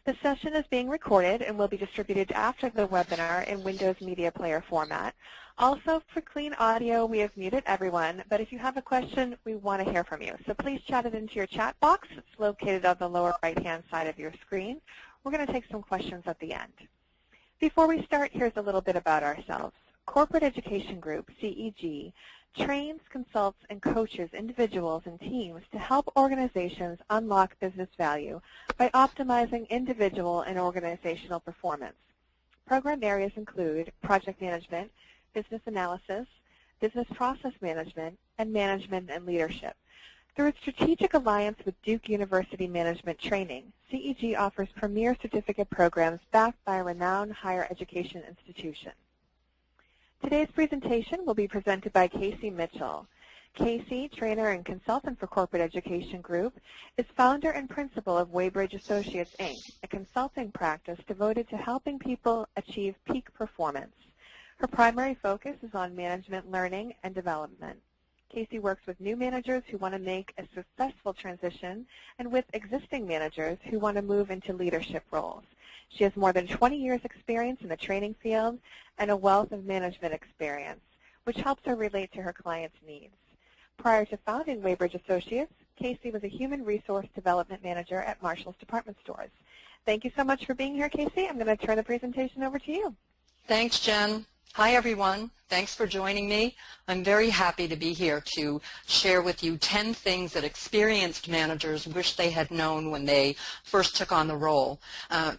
The session is being recorded and will be distributed after the webinar in Windows Media Player format. Also, for clean audio, we have muted everyone, but if you have a question, we want to hear from you. So please chat it into your chat box. It's located on the lower right-hand side of your screen. We're going to take some questions at the end. Before we start, here's a little bit about ourselves. Corporate Education Group, CEG, trains, consults, and coaches individuals and teams to help organizations unlock business value by optimizing individual and organizational performance. Program areas include project management, business analysis, business process management, and management and leadership. Through its strategic alliance with Duke University Management Training, CEG offers premier certificate programs backed by a renowned higher education institution. Today's presentation will be presented by Casey Mitchell. Casey, trainer and consultant for Corporate Education Group, is founder and principal of Weybridge Associates, Inc., a consulting practice devoted to helping people achieve peak performance. Her primary focus is on management learning and development. Casey works with new managers who want to make a successful transition and with existing managers who want to move into leadership roles. She has more than 20 years' experience in the training field and a wealth of management experience, which helps her relate to her clients' needs. Prior to founding Weybridge Associates, Casey was a human resource development manager at Marshall's Department Stores. Thank you so much for being here, Casey. I'm going to turn the presentation over to you. Thanks, Jen. Hi, everyone. Thanks for joining me. I'm very happy to be here to share with you 10 things that experienced managers wish they had known when they first took on the role.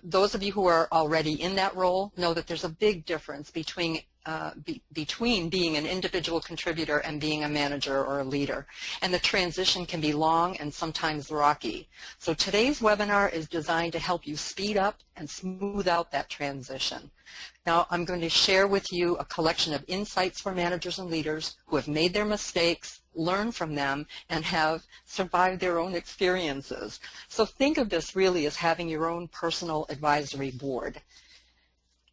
Those of you who are already in that role know that there's a big difference between being an individual contributor and being a manager or a leader. And the transition can be long and sometimes rocky. So today's webinar is designed to help you speed up and smooth out that transition. Now, I'm going to share with you a collection of insights for managers and leaders who have made their mistakes, learned from them, and have survived their own experiences. So think of this really as having your own personal advisory board.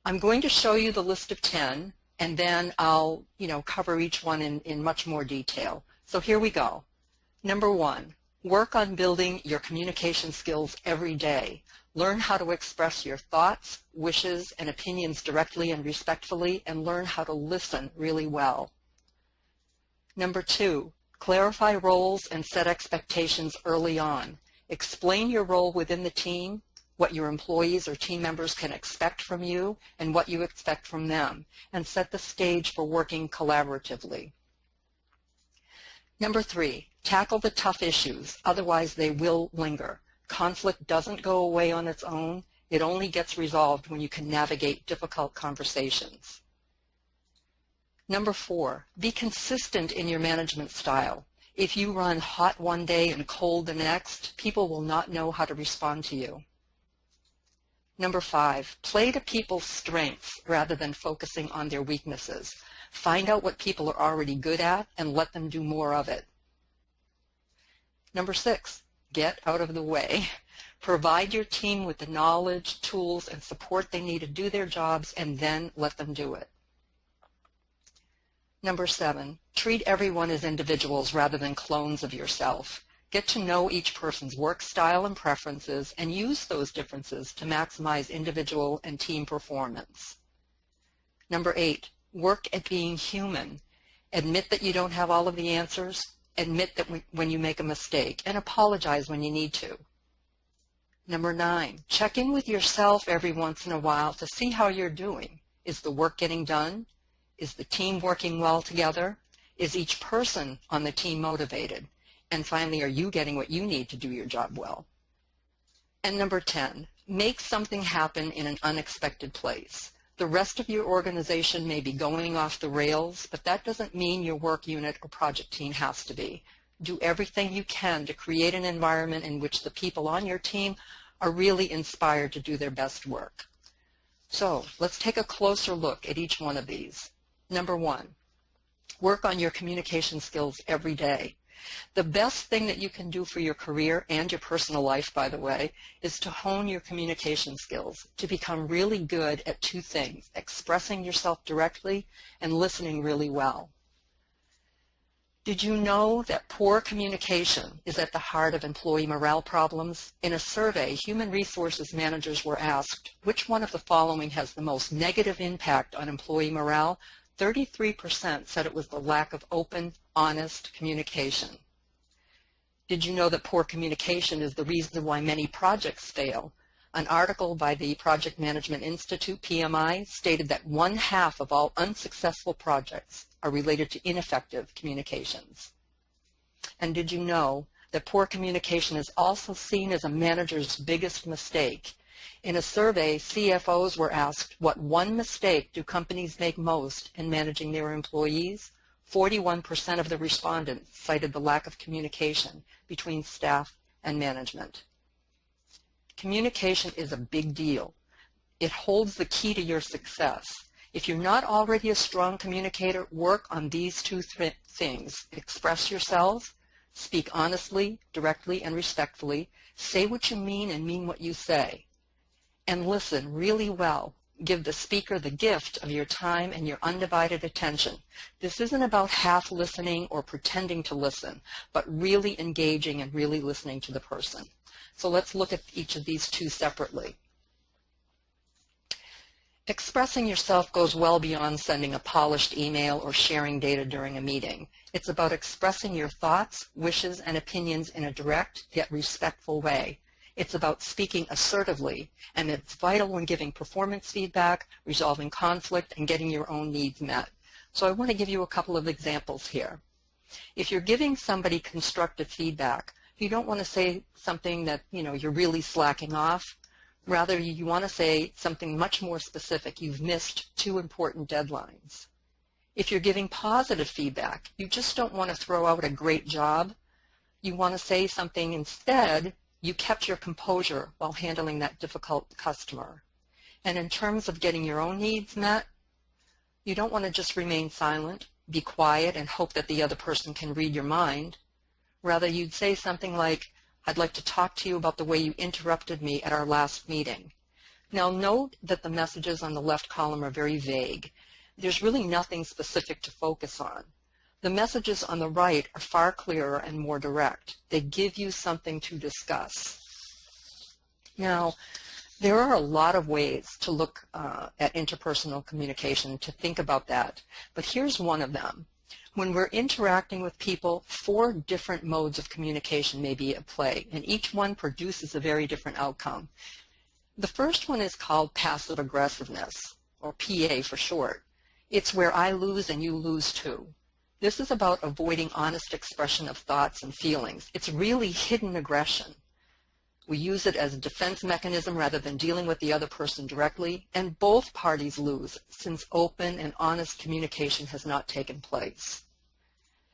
I'm going to show you the list of 10, and then I'll, cover each one in much more detail. So here we go. Number 1, work on building your communication skills every day. Learn how to express your thoughts, wishes, and opinions directly and respectfully, and learn how to listen really well. Number 2, clarify roles and set expectations early on. Explain your role within the team, what your employees or team members can expect from you, and what you expect from them, and set the stage for working collaboratively. Number 3, tackle the tough issues, otherwise they will linger. Conflict doesn't go away on its own. It only gets resolved when you can navigate difficult conversations. Number 4, be consistent in your management style. If you run hot one day and cold the next, people will not know how to respond to you. Number 5, play to people's strengths rather than focusing on their weaknesses. Find out what people are already good at and let them do more of it. Number 6, get out of the way. Provide your team with the knowledge, tools, and support they need to do their jobs, and then let them do it. Number 7, treat everyone as individuals rather than clones of yourself. Get to know each person's work style and preferences, and use those differences to maximize individual and team performance. Number 8, work at being human. Admit that you don't have all of the answers. Admit that when you make a mistake, and apologize when you need to. Number 9, check in with yourself every once in a while to see how you're doing. Is the work getting done? Is the team working well together? Is each person on the team motivated? And finally, are you getting what you need to do your job well? And number 10, make something happen in an unexpected place. The rest of your organization may be going off the rails, but that doesn't mean your work unit or project team has to be. Do everything you can to create an environment in which the people on your team are really inspired to do their best work. So let's take a closer look at each one of these. Number 1, work on your communication skills every day. The best thing that you can do for your career and your personal life, by the way, is to hone your communication skills, to become really good at 2 things, expressing yourself directly and listening really well. Did you know that poor communication is at the heart of employee morale problems? In a survey, human resources managers were asked, which one of the following has the most negative impact on employee morale? 33% said it was the lack of open, honest communication. Did you know that poor communication is the reason why many projects fail? An article by the Project Management Institute, PMI, stated that 1/2 of all unsuccessful projects are related to ineffective communications. And did you know that poor communication is also seen as a manager's biggest mistake? In a survey, CFOs were asked, what one mistake do companies make most in managing their employees? 41% of the respondents cited the lack of communication between staff and management. Communication is a big deal. It holds the key to your success. If you're not already a strong communicator, work on these two things. Express yourselves, speak honestly, directly, and respectfully. Say what you mean and mean what you say. And listen really well. Give the speaker the gift of your time and your undivided attention. This isn't about half listening or pretending to listen, but really engaging and really listening to the person. So let's look at each of these two separately. Expressing yourself goes well beyond sending a polished email or sharing data during a meeting. It's about expressing your thoughts, wishes, and opinions in a direct yet respectful way. It's about speaking assertively, and it's vital when giving performance feedback, resolving conflict, and getting your own needs met. So I want to give you a couple of examples here. If you're giving somebody constructive feedback, you don't want to say something that, you're really slacking off. Rather, you want to say something much more specific. You've missed 2 important deadlines. If you're giving positive feedback, you just don't want to throw out a great job. You want to say something instead, you kept your composure while handling that difficult customer. And in terms of getting your own needs met, you don't want to just remain silent, be quiet, and hope that the other person can read your mind. Rather, you'd say something like, I'd like to talk to you about the way you interrupted me at our last meeting. Now note that the messages on the left column are very vague. There's really nothing specific to focus on. The messages on the right are far clearer and more direct. They give you something to discuss. Now, there are a lot of ways to look at interpersonal communication, to think about that, but here's one of them. When we're interacting with people, 4 different modes of communication may be at play, and each one produces a very different outcome. The first one is called passive aggressiveness, or PA for short. It's where I lose and you lose too. This is about avoiding honest expression of thoughts and feelings. It's really hidden aggression. We use it as a defense mechanism rather than dealing with the other person directly, and both parties lose since open and honest communication has not taken place.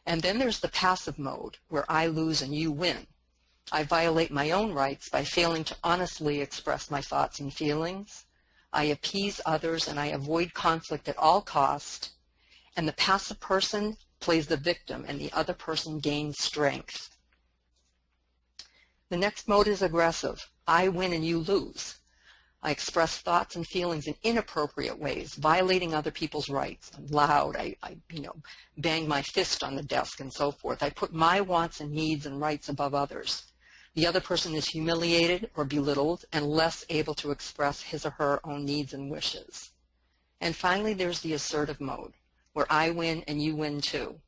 And then there's the passive mode, where I lose and you win. I violate my own rights by failing to honestly express my thoughts and feelings. I appease others and I avoid conflict at all costs. And the passive person plays the victim and the other person gains strength. The next mode is aggressive. I win and you lose. I express thoughts and feelings in inappropriate ways, violating other people's rights. I'm loud. I bang my fist on the desk and so forth. I put my wants and needs and rights above others. The other person is humiliated or belittled and less able to express his or her own needs and wishes. And finally, there's the assertive mode, where I win and you win too.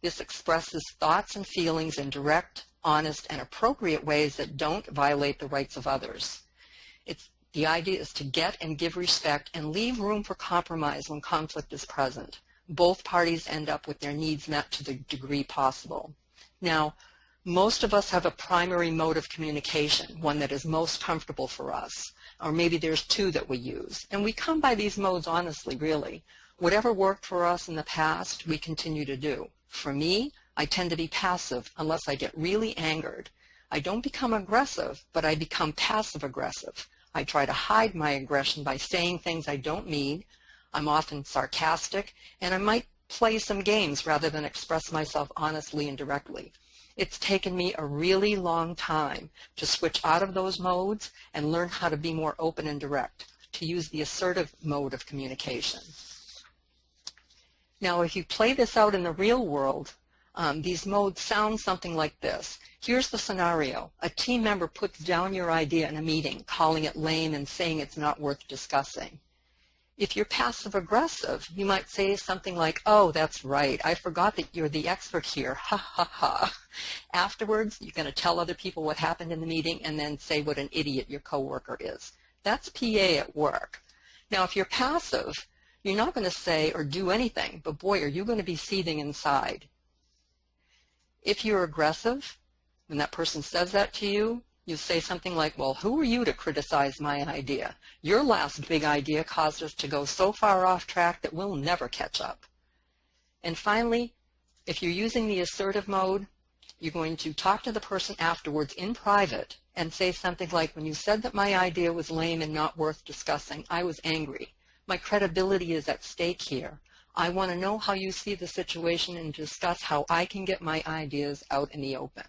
This expresses thoughts and feelings in direct, honest, and appropriate ways that don't violate the rights of others. The idea is to get and give respect and leave room for compromise when conflict is present. Both parties end up with their needs met to the degree possible. Now, most of us have a primary mode of communication, one that is most comfortable for us, or maybe there's 2 that we use. And we come by these modes honestly, really. Whatever worked for us in the past, we continue to do. For me, I tend to be passive unless I get really angered. I don't become aggressive, but I become passive-aggressive. I try to hide my aggression by saying things I don't mean. I'm often sarcastic, and I might play some games rather than express myself honestly and directly. It's taken me a really long time to switch out of those modes and learn how to be more open and direct, to use the assertive mode of communication. Now, if you play this out in the real world, These modes sound something like this. Here's the scenario. A team member puts down your idea in a meeting, calling it lame and saying it's not worth discussing. If you're passive-aggressive, you might say something like, oh, that's right, I forgot that you're the expert here, ha ha ha. Afterwards, you're going to tell other people what happened in the meeting and then say what an idiot your coworker is. That's PA at work. Now, if you're passive, you're not going to say or do anything, but boy, are you going to be seething inside. If you're aggressive, when that person says that to you, you say something like, well, who are you to criticize my idea? Your last big idea caused us to go so far off track that we'll never catch up. And finally, if you're using the assertive mode, you're going to talk to the person afterwards in private and say something like, when you said that my idea was lame and not worth discussing, I was angry. My credibility is at stake here. I want to know how you see the situation and discuss how I can get my ideas out in the open.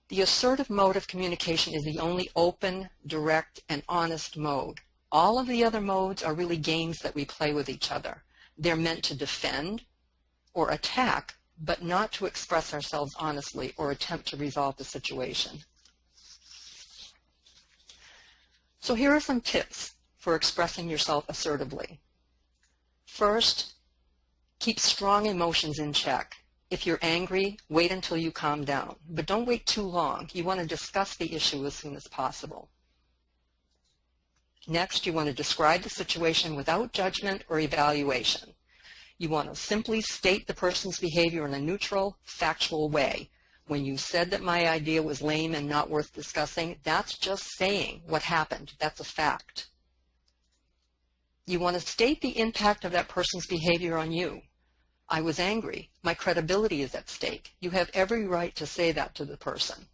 The assertive mode of communication is the only open, direct, and honest mode. All of the other modes are really games that we play with each other. They're meant to defend or attack, but not to express ourselves honestly or attempt to resolve the situation. So here are some tips for expressing yourself assertively. First, keep strong emotions in check. If you're angry, wait until you calm down, but don't wait too long. You want to discuss the issue as soon as possible. Next, you want to describe the situation without judgment or evaluation. You want to simply state the person's behavior in a neutral, factual way. When you said that my idea was lame and not worth discussing, that's just saying what happened. That's a fact. You want to state the impact of that person's behavior on you. I was angry. My credibility is at stake. You have every right to say that to the person.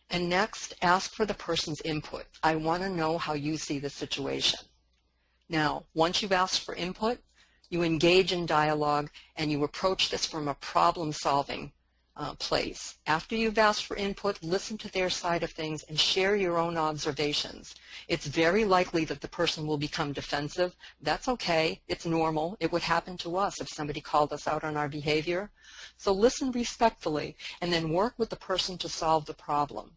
And next, ask for the person's input. I want to know how you see the situation. Now, once you've asked for input, you engage in dialogue and you approach this from a problem-solving place. After you've asked for input, listen to their side of things and share your own observations. It's very likely that the person will become defensive. That's okay. It's normal. It would happen to us if somebody called us out on our behavior. So listen respectfully and then work with the person to solve the problem.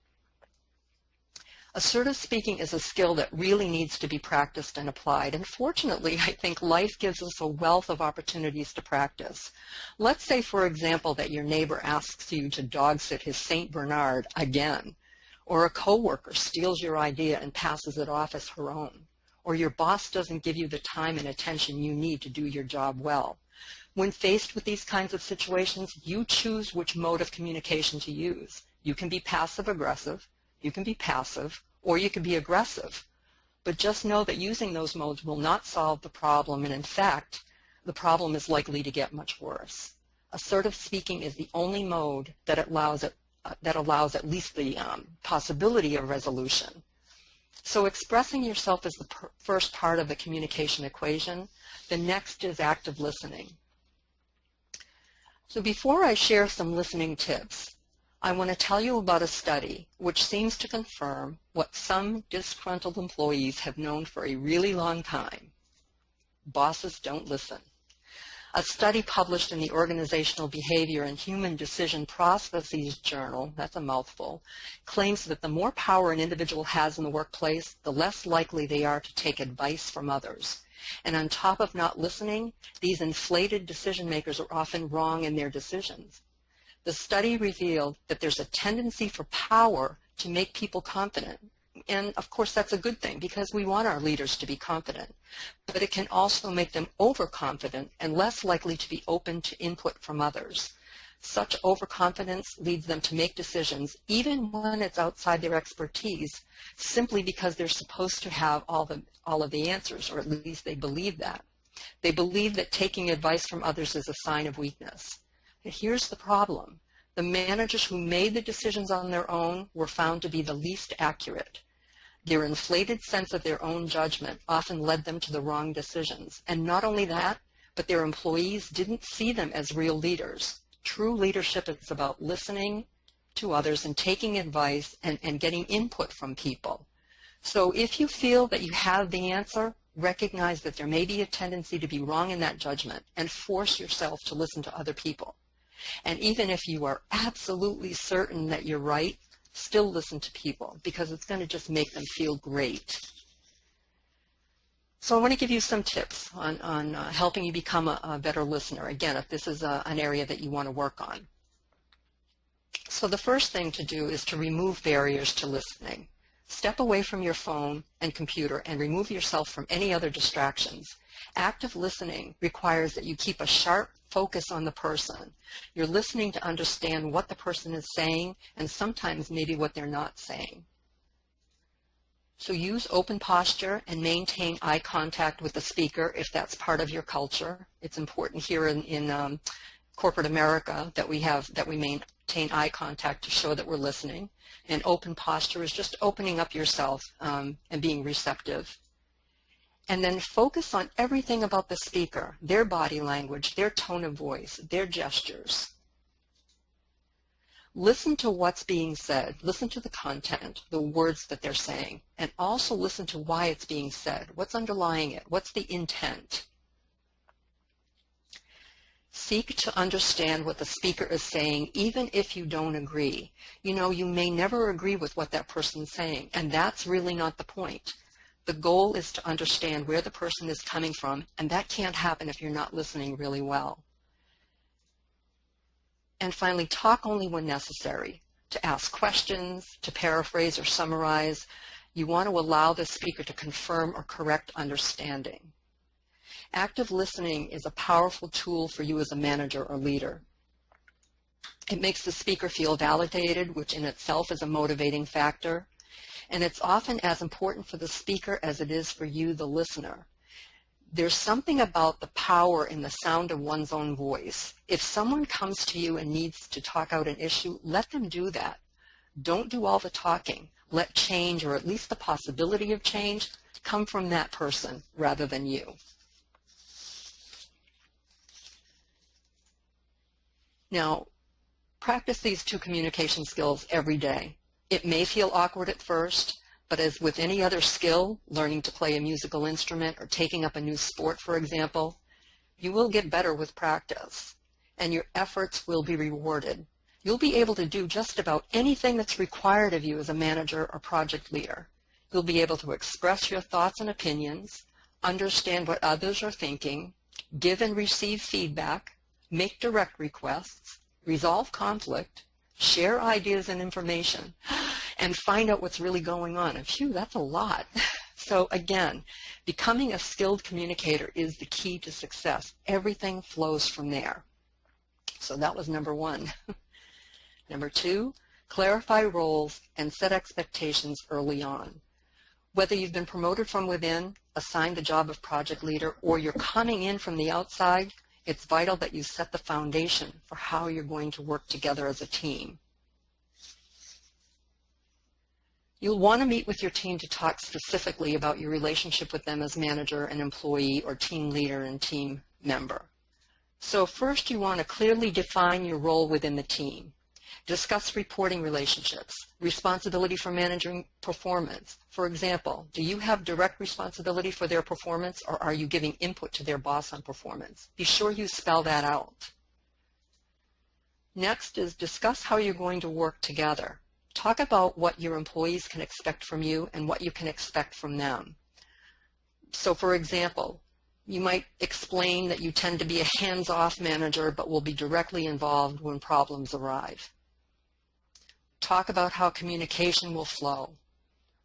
Assertive speaking is a skill that really needs to be practiced and applied, and fortunately, I think life gives us a wealth of opportunities to practice. Let's say, for example, that your neighbor asks you to dog sit his St. Bernard again, or a coworker steals your idea and passes it off as her own, or your boss doesn't give you the time and attention you need to do your job well. When faced with these kinds of situations, you choose which mode of communication to use. You can be passive-aggressive, you can be passive, or you can be aggressive. But just know that using those modes will not solve the problem, and in fact, the problem is likely to get much worse. Assertive speaking is the only mode that allows at least the possibility of resolution. So expressing yourself is the first part of the communication equation. The next is active listening. So before I share some listening tips, I want to tell you about a study which seems to confirm what some disgruntled employees have known for a really long time. Bosses don't listen. A study published in the Organizational Behavior and Human Decision Processes journal, that's a mouthful, claims that the more power an individual has in the workplace, the less likely they are to take advice from others. And on top of not listening, these inflated decision makers are often wrong in their decisions. The study revealed that there's a tendency for power to make people confident. And of course, that's a good thing because we want our leaders to be confident. But it can also make them overconfident and less likely to be open to input from others. Such overconfidence leads them to make decisions, even when it's outside their expertise, simply because they're supposed to have all of the answers, or at least they believe that. They believe that taking advice from others is a sign of weakness. Here's the problem. The managers who made the decisions on their own were found to be the least accurate. Their inflated sense of their own judgment often led them to the wrong decisions. And not only that, but their employees didn't see them as real leaders. True leadership is about listening to others and taking advice and getting input from people. So if you feel that you have the answer, Recognize that there may be a tendency to be wrong in that judgment and force yourself to listen to other people. And even if you are absolutely certain that you're right, still listen to people because it's going to just make them feel great. So I want to give you some tips on helping you become a better listener, again, if this is an area that you want to work on. So the first thing to do is to remove barriers to listening. Step away from your phone and computer and remove yourself from any other distractions. Active listening requires that you keep a sharp focus on the person. You're listening to understand what the person is saying and sometimes maybe what they're not saying. So use open posture and maintain eye contact with the speaker if that's part of your culture. It's important here in corporate America that we maintain eye contact to show that we're listening. And open posture is just opening up yourself and being receptive. And then focus on everything about the speaker, their body language, their tone of voice, their gestures. Listen to what's being said. Listen to the content, the words that they're saying, and also listen to why it's being said. What's underlying it? What's the intent? Seek to understand what the speaker is saying, even if you don't agree. You know, you may never agree with what that person's saying, and that's really not the point. The goal is to understand where the person is coming from, and that can't happen if you're not listening really well. And finally, talk only when necessary. To ask questions, to paraphrase or summarize. You want to allow the speaker to confirm or correct understanding. Active listening is a powerful tool for you as a manager or leader. It makes the speaker feel validated, which in itself is a motivating factor. And it's often as important for the speaker as it is for you, the listener. There's something about the power in the sound of one's own voice. If someone comes to you and needs to talk out an issue, let them do that. Don't do all the talking. Let change, or at least the possibility of change, come from that person rather than you. Now, practice these two communication skills every day. It may feel awkward at first, but as with any other skill, learning to play a musical instrument or taking up a new sport, for example, you will get better with practice, and your efforts will be rewarded. You'll be able to do just about anything that's required of you as a manager or project leader. You'll be able to express your thoughts and opinions, understand what others are thinking, give and receive feedback, make direct requests, resolve conflict, share ideas and information, and find out what's really going on. And phew, that's a lot. So again, becoming a skilled communicator is the key to success. Everything flows from there. So that was number one. Number two, clarify roles and set expectations early on. Whether you've been promoted from within, assigned the job of project leader, or you're coming in from the outside, it's vital that you set the foundation for how you're going to work together as a team. You'll want to meet with your team to talk specifically about your relationship with them as manager and employee, or team leader and team member. So first, you want to clearly define your role within the team. Discuss reporting relationships, responsibility for managing performance. For example, do you have direct responsibility for their performance, or are you giving input to their boss on performance? Be sure you spell that out. Next is discuss how you're going to work together. Talk about what your employees can expect from you and what you can expect from them. So for example, you might explain that you tend to be a hands-off manager but will be directly involved when problems arise. Talk about how communication will flow.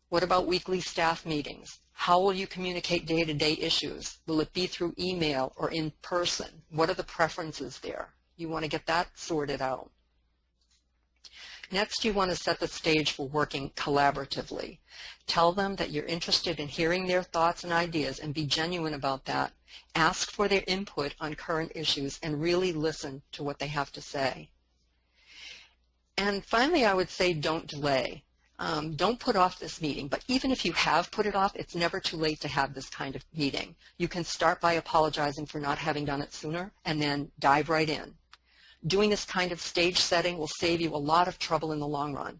What about weekly staff meetings? How will you communicate day-to-day issues? Will it be through email or in person? What are the preferences there? You want to get that sorted out. Next, you want to set the stage for working collaboratively. Tell them that you're interested in hearing their thoughts and ideas, and be genuine about that. Ask for their input on current issues and really listen to what they have to say. And finally, I would say don't delay. Don't put off this meeting, but even if you have put it off, it's never too late to have this kind of meeting. You can start by apologizing for not having done it sooner and then dive right in. Doing this kind of stage setting will save you a lot of trouble in the long run.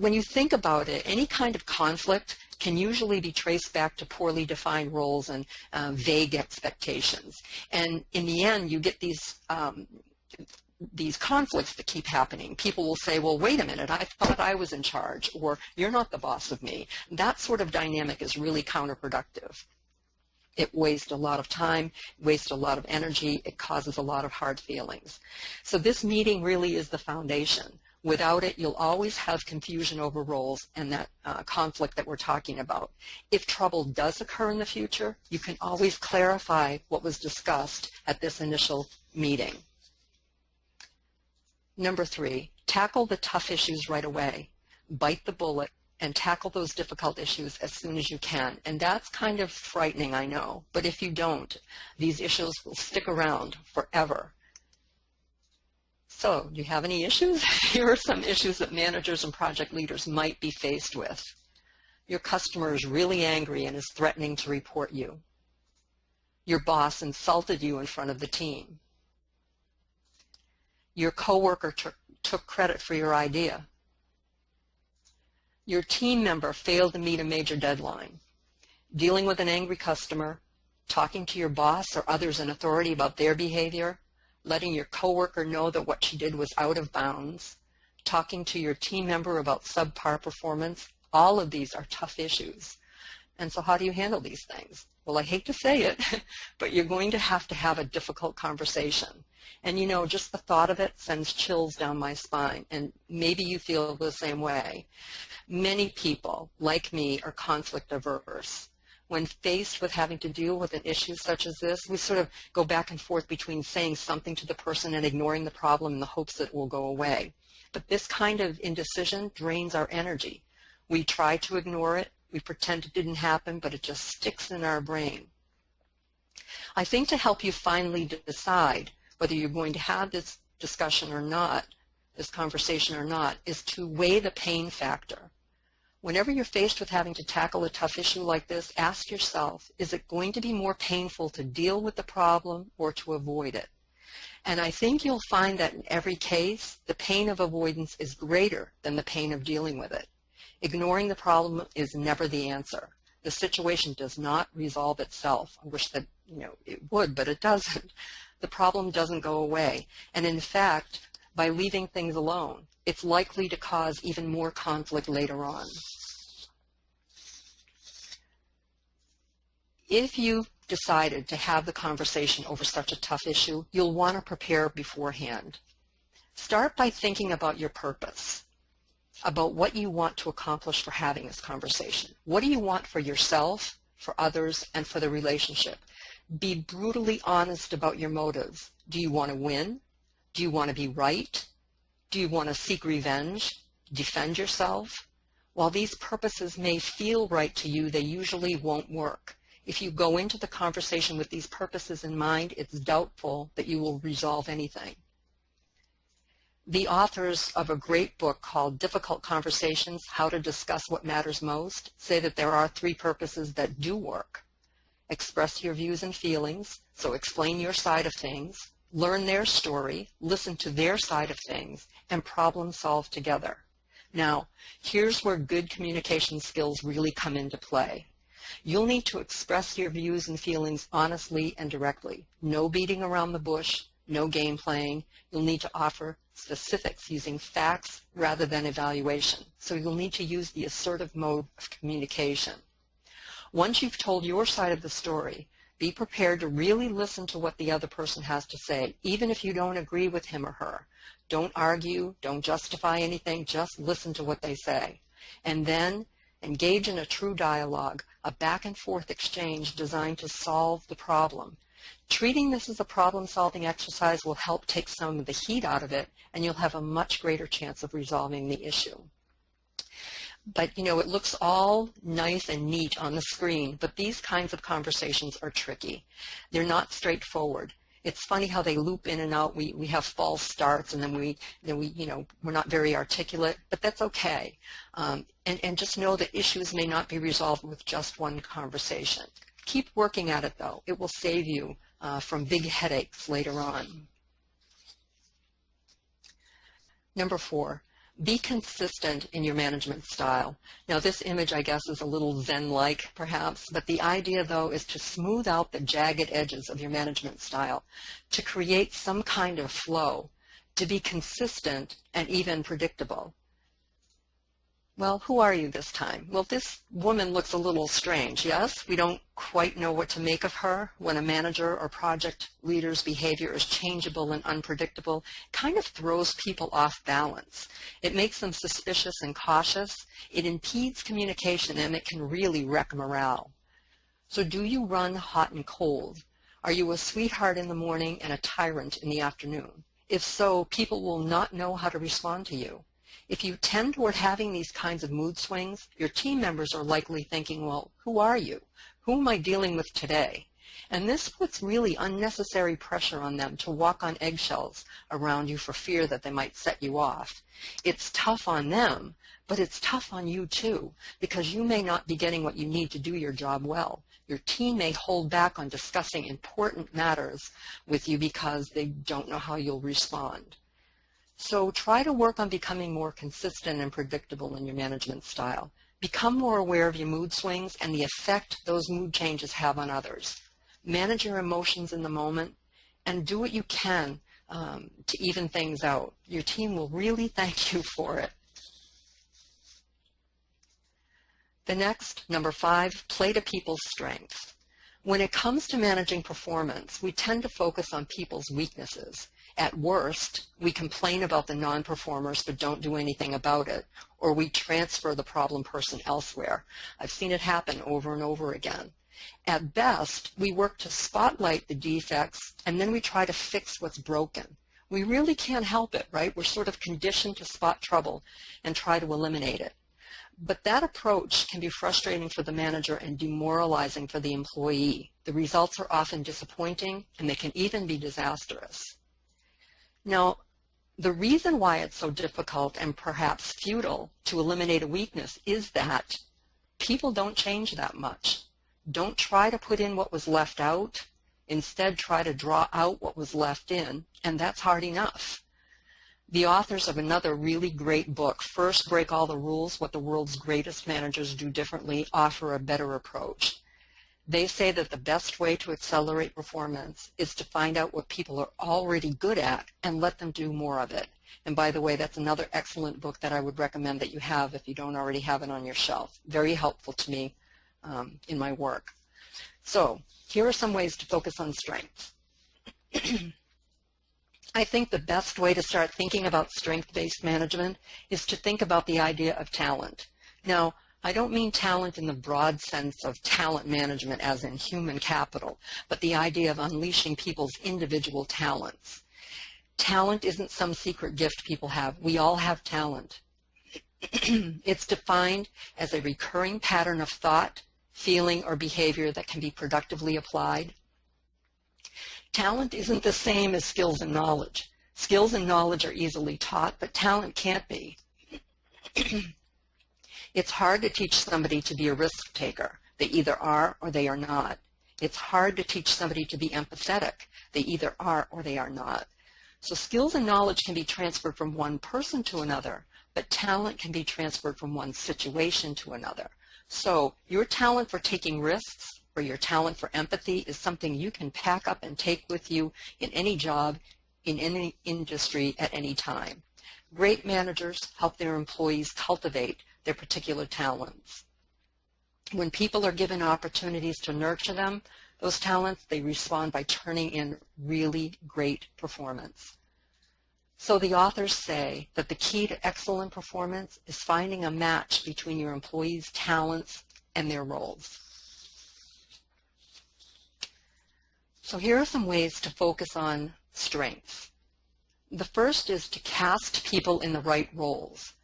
when you think about it, any kind of conflict can usually be traced back to poorly defined roles and vague expectations. And in the end, you get these conflicts that keep happening. People will say, well, wait a minute, I thought I was in charge, or you're not the boss of me. That sort of dynamic is really counterproductive. It wastes a lot of time, wastes a lot of energy, it causes a lot of hard feelings. So this meeting really is the foundation. Without it, you'll always have confusion over roles and that conflict that we're talking about. If trouble does occur in the future, you can always clarify what was discussed at this initial meeting. Number 3, tackle the tough issues right away. Bite the bullet and tackle those difficult issues as soon as you can. And that's kind of frightening, I know. But if you don't, these issues will stick around forever. So, do you have any issues? Here are some issues that managers and project leaders might be faced with. Your customer is really angry and is threatening to report you. Your boss insulted you in front of the team. Your coworker took credit for your idea. Your team member failed to meet a major deadline. Dealing with an angry customer, talking to your boss or others in authority about their behavior, letting your coworker know that what she did was out of bounds, talking to your team member about subpar performance, all of these are tough issues. And so how do you handle these things? Well, I hate to say it, but you're going to have a difficult conversation. And you know, just the thought of it sends chills down my spine, and maybe you feel the same way. Many people, like me, are conflict averse. When faced with having to deal with an issue such as this, we sort of go back and forth between saying something to the person and ignoring the problem in the hopes that it will go away. But this kind of indecision drains our energy. We try to ignore it, we pretend it didn't happen, but it just sticks in our brain. I think to help you finally decide whether you're going to have this discussion or not, this conversation or not, is to weigh the pain factor. Whenever you're faced with having to tackle a tough issue like this, ask yourself, is it going to be more painful to deal with the problem or to avoid it? And I think you'll find that in every case, the pain of avoidance is greater than the pain of dealing with it. Ignoring the problem is never the answer. The situation does not resolve itself. I wish that it would, but it doesn't. The problem doesn't go away. And in fact, by leaving things alone, it's likely to cause even more conflict later on. If you decided to have the conversation over such a tough issue, you'll want to prepare beforehand. Start by thinking about your purpose, about what you want to accomplish for having this conversation. What do you want for yourself, for others, and for the relationship? Be brutally honest about your motives. Do you want to win? Do you want to be right? Do you want to seek revenge? Defend yourself? While these purposes may feel right to you, they usually won't work. If you go into the conversation with these purposes in mind, it's doubtful that you will resolve anything. The authors of a great book called Difficult Conversations, How to Discuss What Matters Most, say that there are 3 purposes that do work. Express your views and feelings, so explain your side of things, learn their story, listen to their side of things, and problem solve together. Now, here's where good communication skills really come into play. You'll need to express your views and feelings honestly and directly. No beating around the bush, no game playing. You'll need to offer specifics using facts rather than evaluation. So you'll need to use the assertive mode of communication. Once you've told your side of the story, be prepared to really listen to what the other person has to say, even if you don't agree with him or her. Don't argue, don't justify anything, just listen to what they say. And then engage in a true dialogue, a back and forth exchange designed to solve the problem. Treating this as a problem-solving exercise will help take some of the heat out of it, and you'll have a much greater chance of resolving the issue. But, it looks all nice and neat on the screen, but these kinds of conversations are tricky. They're not straightforward. It's funny how they loop in and out. We have false starts, and then we're not very articulate, but that's okay. And just know that issues may not be resolved with just one conversation. Keep working at it, though. It will save you from big headaches later on. Number 4, Be consistent in your management style. Now this image, I guess, is a little Zen-like perhaps, but the idea though is to smooth out the jagged edges of your management style, to create some kind of flow, to be consistent and even predictable. Well, who are you this time? Well, this woman looks a little strange, yes? We don't quite know what to make of her. When a manager or project leader's behavior is changeable and unpredictable, it kind of throws people off balance. It makes them suspicious and cautious. It impedes communication, and it can really wreck morale. So do you run hot and cold? Are you a sweetheart in the morning and a tyrant in the afternoon? If so, people will not know how to respond to you. If you tend toward having these kinds of mood swings, your team members are likely thinking, well, who are you? Who am I dealing with today? And this puts really unnecessary pressure on them to walk on eggshells around you for fear that they might set you off. It's tough on them, but it's tough on you too, because you may not be getting what you need to do your job well. Your team may hold back on discussing important matters with you because they don't know how you'll respond. So try to work on becoming more consistent and predictable in your management style. Become more aware of your mood swings and the effect those mood changes have on others. Manage your emotions in the moment and do what you can to even things out. Your team will really thank you for it. The next, number 5, play to people's strengths. When it comes to managing performance, we tend to focus on people's weaknesses. At worst, we complain about the non-performers but don't do anything about it, or we transfer the problem person elsewhere. I've seen it happen over and over again. At best, we work to spotlight the defects and then we try to fix what's broken. We really can't help it, right? We're sort of conditioned to spot trouble and try to eliminate it. But that approach can be frustrating for the manager and demoralizing for the employee. The results are often disappointing and they can even be disastrous. Now, the reason why it's so difficult and perhaps futile to eliminate a weakness is that people don't change that much. Don't try to put in what was left out. Instead, try to draw out what was left in, and that's hard enough. The authors of another really great book, First Break All the Rules, What the World's Greatest Managers Do Differently, offer a better approach. They say that the best way to accelerate performance is to find out what people are already good at and let them do more of it. And by the way, that's another excellent book that I would recommend that you have if you don't already have it on your shelf. Very helpful to me in my work. So here are some ways to focus on strengths. I think the best way to start thinking about strength-based management is to think about the idea of talent. Now, I don't mean talent in the broad sense of talent management as in human capital, but the idea of unleashing people's individual talents. Talent isn't some secret gift people have. We all have talent. It's defined as a recurring pattern of thought, feeling, or behavior that can be productively applied. Talent isn't the same as skills and knowledge. Skills and knowledge are easily taught, but talent can't be. It's hard to teach somebody to be a risk taker. They either are or they are not. It's hard to teach somebody to be empathetic. They either are or they are not. So skills and knowledge can be transferred from one person to another, but talent can be transferred from one situation to another. So your talent for taking risks or your talent for empathy is something you can pack up and take with you in any job, in any industry at any time. Great managers help their employees cultivate their particular talents. When people are given opportunities to nurture them, those talents, they respond by turning in really great performance. So the authors say that the key to excellent performance is finding a match between your employees' talents and their roles. So here are some ways to focus on strengths. The first is to cast people in the right roles.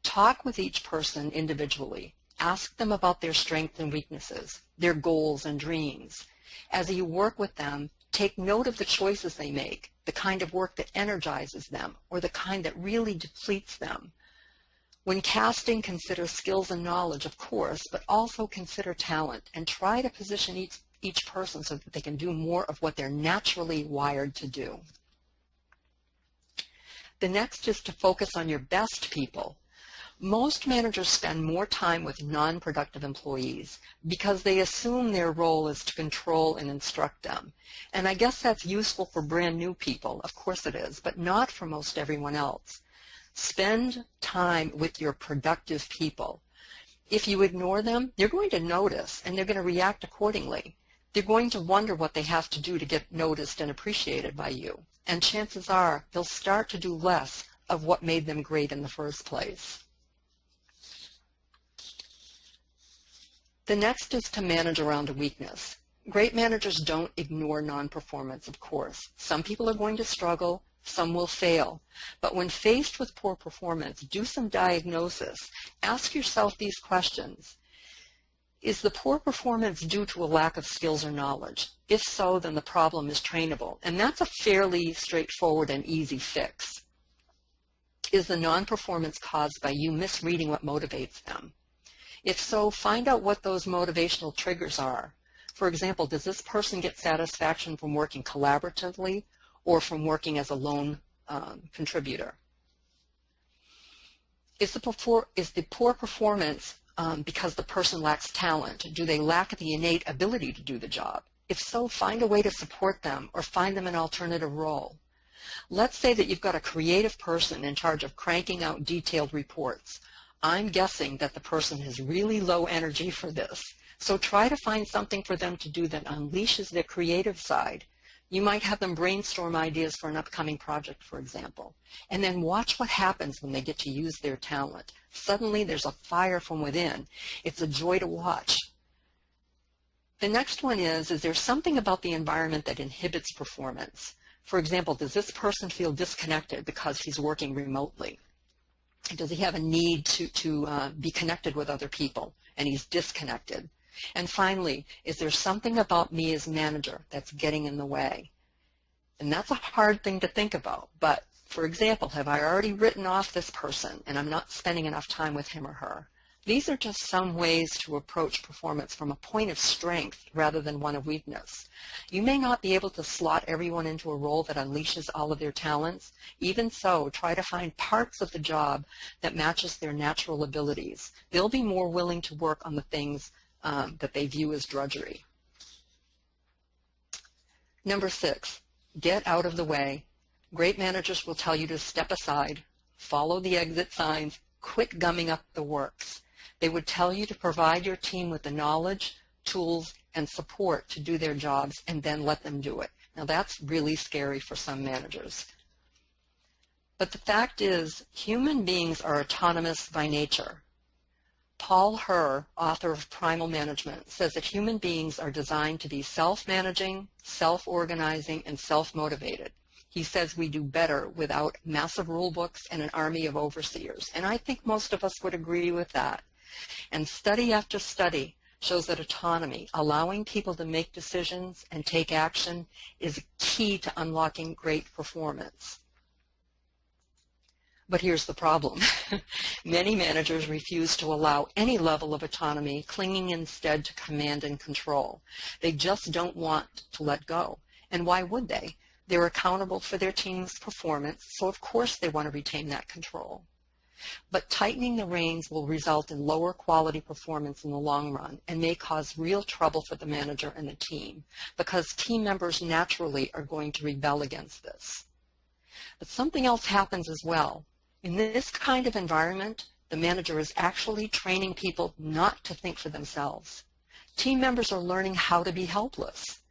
Talk with each person individually. Ask them about their strengths and weaknesses, their goals and dreams. As you work with them, take note of the choices they make, the kind of work that energizes them, or the kind that really depletes them. When casting, consider skills and knowledge, of course, but also consider talent, and try to position each person so that they can do more of what they're naturally wired to do. The next is to focus on your best people. Most managers spend more time with non-productive employees because they assume their role is to control and instruct them. And I guess that's useful for brand new people. Of course it is, but not for most everyone else. Spend time with your productive people. If you ignore them, they're going to notice and they're going to react accordingly. They're going to wonder what they have to do to get noticed and appreciated by you. And chances are they'll start to do less of what made them great in the first place. The next is to manage around a weakness. Great managers don't ignore non-performance, of course. Some people are going to struggle, some will fail. But when faced with poor performance, do some diagnosis. Ask yourself these questions. Is the poor performance due to a lack of skills or knowledge? If so, then the problem is trainable. And that's a fairly straightforward and easy fix. Is the non-performance caused by you misreading what motivates them? If so, find out what those motivational triggers are. For example, does this person get satisfaction from working collaboratively or from working as a lone contributor? Is the poor performance because the person lacks talent? Do they lack the innate ability to do the job? If so, find a way to support them or find them an alternative role. Let's say that you've got a creative person in charge of cranking out detailed reports. I'm guessing that the person has really low energy for this. So try to find something for them to do that unleashes their creative side. You might have them brainstorm ideas for an upcoming project, for example, and then watch what happens when they get to use their talent. Suddenly there's a fire from within. It's a joy to watch. The next one is there something about the environment that inhibits performance? For example, does this person feel disconnected because he's working remotely? Does he have a need to be connected with other people and he's disconnected? And finally, is there something about me as manager that's getting in the way? And that's a hard thing to think about. But for example, have I already written off this person and I'm not spending enough time with him or her? These are just some ways to approach performance from a point of strength rather than one of weakness. You may not be able to slot everyone into a role that unleashes all of their talents. Even so, try to find parts of the job that matches their natural abilities. They'll be more willing to work on the things that they view as drudgery. Number 6, get out of the way. Great managers will tell you to step aside, follow the exit signs, quit gumming up the works. They would tell you to provide your team with the knowledge, tools, and support to do their jobs and then let them do it. Now that's really scary for some managers. But the fact is, human beings are autonomous by nature. Paul Herr, author of Primal Management, says that human beings are designed to be self-managing, self-organizing, and self-motivated. He says we do better without massive rule books and an army of overseers. And I think most of us would agree with that. And study after study shows that autonomy, allowing people to make decisions and take action, is key to unlocking great performance. But here's the problem. Many managers refuse to allow any level of autonomy, clinging instead to command and control. They just don't want to let go. And why would they? They're accountable for their team's performance, so of course they want to retain that control. But tightening the reins will result in lower quality performance in the long run and may cause real trouble for the manager and the team, because team members naturally are going to rebel against this. But something else happens as well. In this kind of environment, the manager is actually training people not to think for themselves. Team members are learning how to be helpless.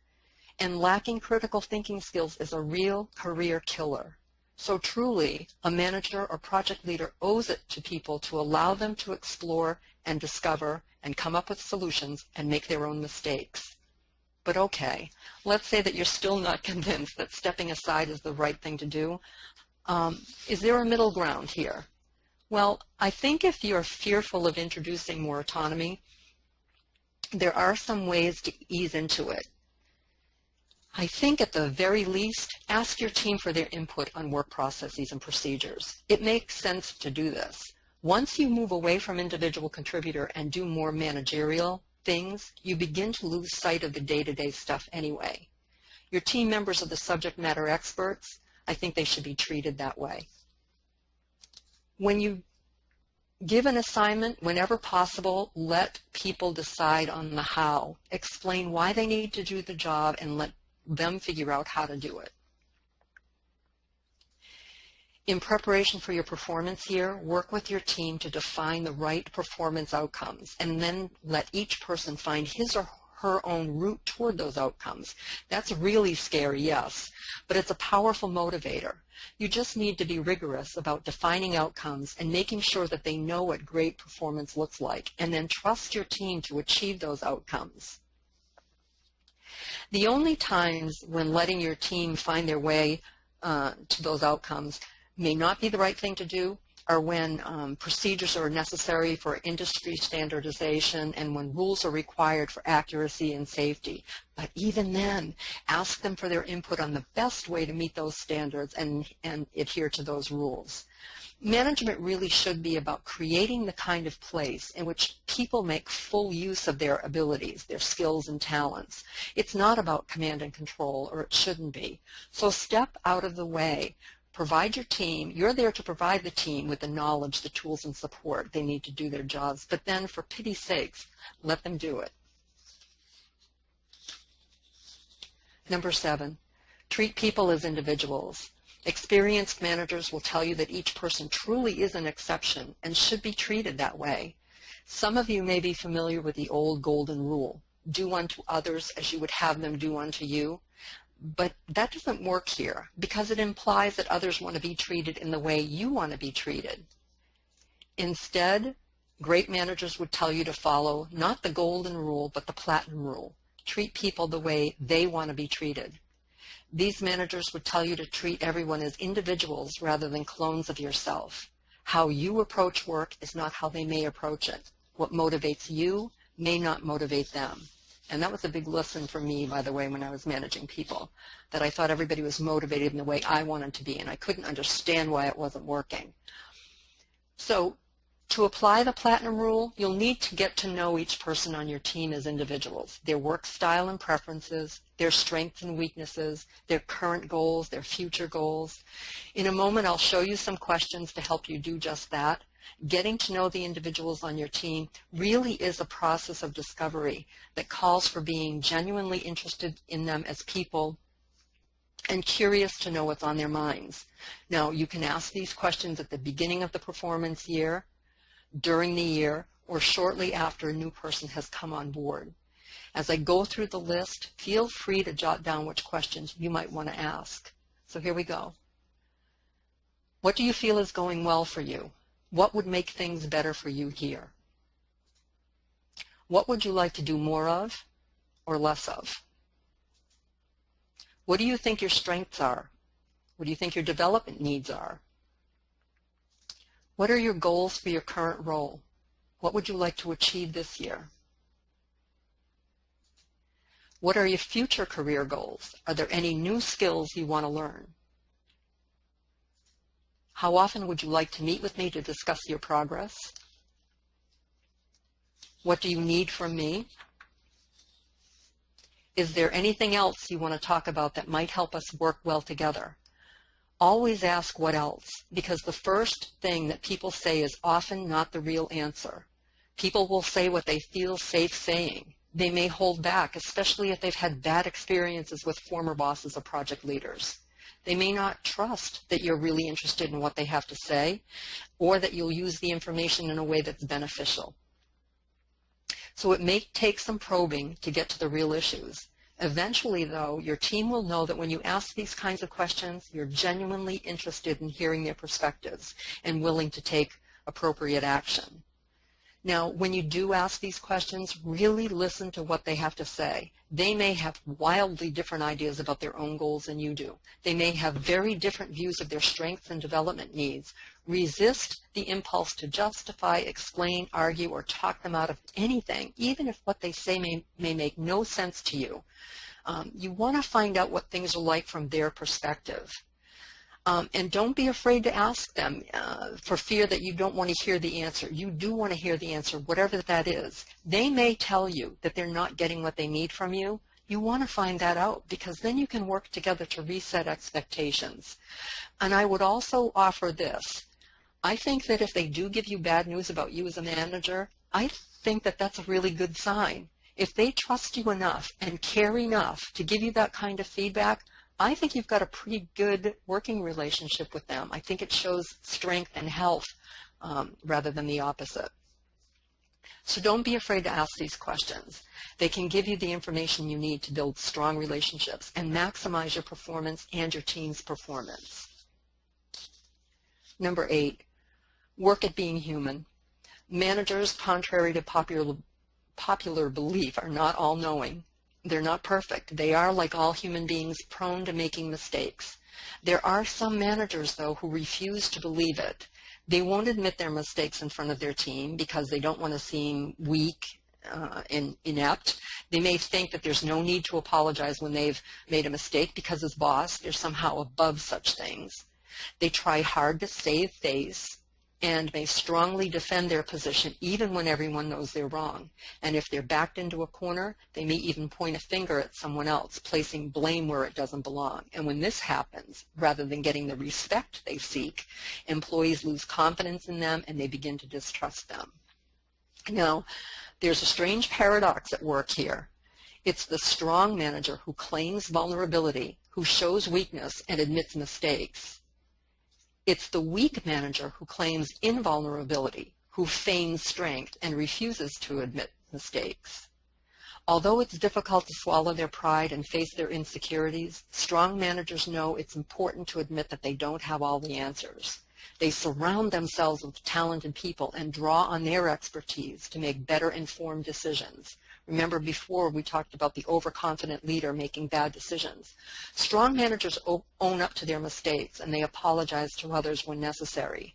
And lacking critical thinking skills is a real career killer. So truly, a manager or project leader owes it to people to allow them to explore and discover and come up with solutions and make their own mistakes. But okay, let's say that you're still not convinced that stepping aside is the right thing to do. Is there a middle ground here? Well, I think if you're fearful of introducing more autonomy, there are some ways to ease into it. I think at the very least, ask your team for their input on work processes and procedures. It makes sense to do this. Once you move away from individual contributor and do more managerial things, you begin to lose sight of the day-to-day stuff anyway. Your team members are the subject matter experts. I think they should be treated that way. When you give an assignment, whenever possible, let people decide on the how. Explain why they need to do the job and let them figure out how to do it. In preparation for your performance year, work with your team to define the right performance outcomes, and then let each person find his or her own route toward those outcomes. That's really scary, yes, but it's a powerful motivator. You just need to be rigorous about defining outcomes and making sure that they know what great performance looks like, and then trust your team to achieve those outcomes. The only times when letting your team find their way to those outcomes may not be the right thing to do are when procedures are necessary for industry standardization and when rules are required for accuracy and safety. But even then, ask them for their input on the best way to meet those standards and adhere to those rules. Management really should be about creating the kind of place in which people make full use of their abilities, their skills and talents. It's not about command and control, or it shouldn't be. So step out of the way. Provide your team. You're there to provide the team with the knowledge, the tools, and support they need to do their jobs. But then, for pity's sakes, let them do it. Number 7, treat people as individuals. Experienced managers will tell you that each person truly is an exception and should be treated that way. Some of you may be familiar with the old golden rule: do unto others as you would have them do unto you. But that doesn't work here because it implies that others want to be treated in the way you want to be treated. Instead, great managers would tell you to follow not the golden rule, but the platinum rule. Treat people the way they want to be treated. These managers would tell you to treat everyone as individuals rather than clones of yourself. How you approach work is not how they may approach it. What motivates you may not motivate them. And that was a big lesson for me, by the way, when I was managing people, that I thought everybody was motivated in the way I wanted to be, and I couldn't understand why it wasn't working. So to apply the platinum rule, you'll need to get to know each person on your team as individuals, their work style and preferences, their strengths and weaknesses, their current goals, their future goals. In a moment, I'll show you some questions to help you do just that. Getting to know the individuals on your team really is a process of discovery that calls for being genuinely interested in them as people and curious to know what's on their minds. Now, you can ask these questions at the beginning of the performance year, during the year, or shortly after a new person has come on board. As I go through the list, feel free to jot down which questions you might want to ask. So here we go. What do you feel is going well for you? What would make things better for you here? What would you like to do more of or less of? What do you think your strengths are? What do you think your development needs are? What are your goals for your current role? What would you like to achieve this year? What are your future career goals? Are there any new skills you want to learn? How often would you like to meet with me to discuss your progress? What do you need from me? Is there anything else you want to talk about that might help us work well together? Always ask what else, because the first thing that people say is often not the real answer. People will say what they feel safe saying. They may hold back, especially if they've had bad experiences with former bosses or project leaders. They may not trust that you're really interested in what they have to say, or that you'll use the information in a way that's beneficial. So it may take some probing to get to the real issues. Eventually, though, your team will know that when you ask these kinds of questions, you're genuinely interested in hearing their perspectives and willing to take appropriate action. Now, when you do ask these questions, really listen to what they have to say. They may have wildly different ideas about their own goals than you do. They may have very different views of their strengths and development needs. Resist the impulse to justify, explain, argue, or talk them out of anything, even if what they say may make no sense to you. You want to find out what things are like from their perspective. And don't be afraid to ask them for fear that you don't want to hear the answer. You do want to hear the answer, whatever that is. They may tell you that they're not getting what they need from you. You want to find that out, because then you can work together to reset expectations. And I would also offer this. I think that if they do give you bad news about you as a manager, I think that that's a really good sign. If they trust you enough and care enough to give you that kind of feedback, I think you've got a pretty good working relationship with them. I think it shows strength and health rather than the opposite. So don't be afraid to ask these questions. They can give you the information you need to build strong relationships and maximize your performance and your team's performance. Number 8, work at being human. Managers, contrary to popular belief, are not all-knowing. They're not perfect. They are, like all human beings, prone to making mistakes. There are some managers, though, who refuse to believe it. They won't admit their mistakes in front of their team because they don't want to seem weak and inept. They may think that there's no need to apologize when they've made a mistake because as boss, they're somehow above such things. They try hard to save face and may strongly defend their position even when everyone knows they're wrong. And if they're backed into a corner, they may even point a finger at someone else, placing blame where it doesn't belong. And when this happens, rather than getting the respect they seek, employees lose confidence in them and they begin to distrust them. Now, there's a strange paradox at work here. It's the strong manager who claims vulnerability, who shows weakness and admits mistakes. It's the weak manager who claims invulnerability, who feigns strength and refuses to admit mistakes. Although it's difficult to swallow their pride and face their insecurities, strong managers know it's important to admit that they don't have all the answers. They surround themselves with talented people and draw on their expertise to make better informed decisions. Remember before we talked about the overconfident leader making bad decisions. Strong managers own up to their mistakes and they apologize to others when necessary.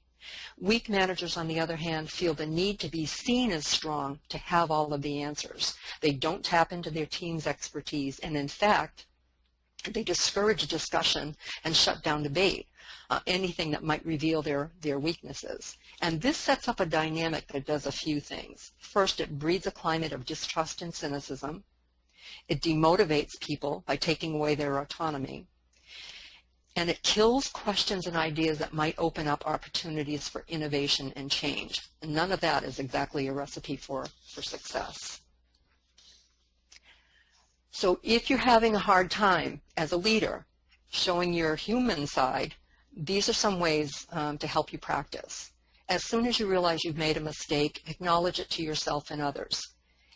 Weak managers, on the other hand, feel the need to be seen as strong to have all of the answers. They don't tap into their team's expertise, and in fact, they discourage discussion and shut down debate, anything that might reveal their weaknesses. And this sets up a dynamic that does a few things. First, it breeds a climate of distrust and cynicism. It demotivates people by taking away their autonomy. And it kills questions and ideas that might open up opportunities for innovation and change. And none of that is exactly a recipe for success. So if you're having a hard time as a leader showing your human side, these are some ways to help you practice. As soon as you realize you've made a mistake, acknowledge it to yourself and others.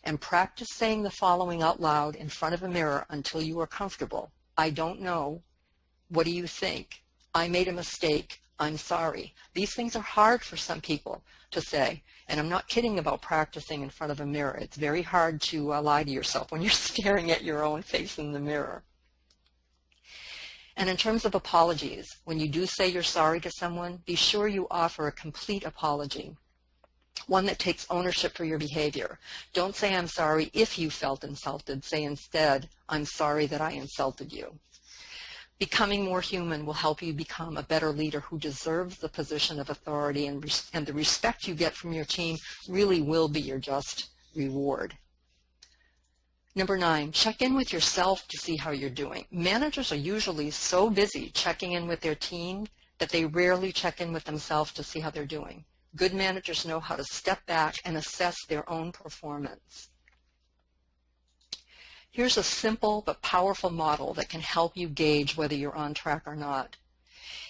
And practice saying the following out loud in front of a mirror until you are comfortable. I don't know. What do you think? I made a mistake. I'm sorry. These things are hard for some people to say. And I'm not kidding about practicing in front of a mirror. It's very hard to lie to yourself when you're staring at your own face in the mirror. And in terms of apologies, when you do say you're sorry to someone, be sure you offer a complete apology, one that takes ownership for your behavior. Don't say I'm sorry if you felt insulted. Say instead, I'm sorry that I insulted you. Becoming more human will help you become a better leader who deserves the position of authority, and the respect you get from your team really will be your just reward. Number 9, check in with yourself to see how you're doing. Managers are usually so busy checking in with their team that they rarely check in with themselves to see how they're doing. Good managers know how to step back and assess their own performance. Here's a simple but powerful model that can help you gauge whether you're on track or not.